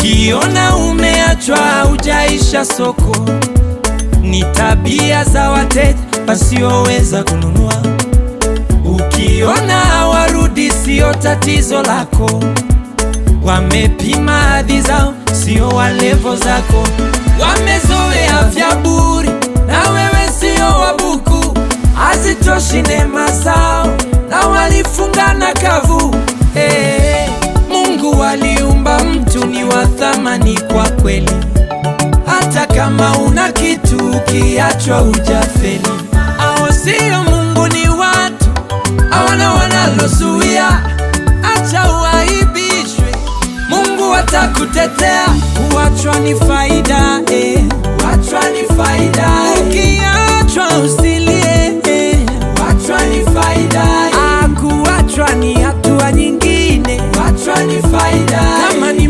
Ukiona umeachwa hujaisha soko, ni tabia za wateja wasioweza kununua. Ukiona hawarudi sio tatizo lako, wamepima hadhi zao sio wa levo zako. Wamezoea vya bure na wewe sio wabuku, hazitoshi neema zao na walifunga na kavu. Mungu aliumba mtu ni wa thamani kwa kweli, hata kama una kitu ukiachwa hujafeli. Hao sio Mungu, ni watu hawana wanalozuia. Acha uaibishwe, Mungu atakutetea. Kuachwa ni faida, kuachwa ni faida. Ukiachwa usilie, kuachwa ni faida. Kuachwa ni hatua nyingine, kuachwa ni faida. Kama ni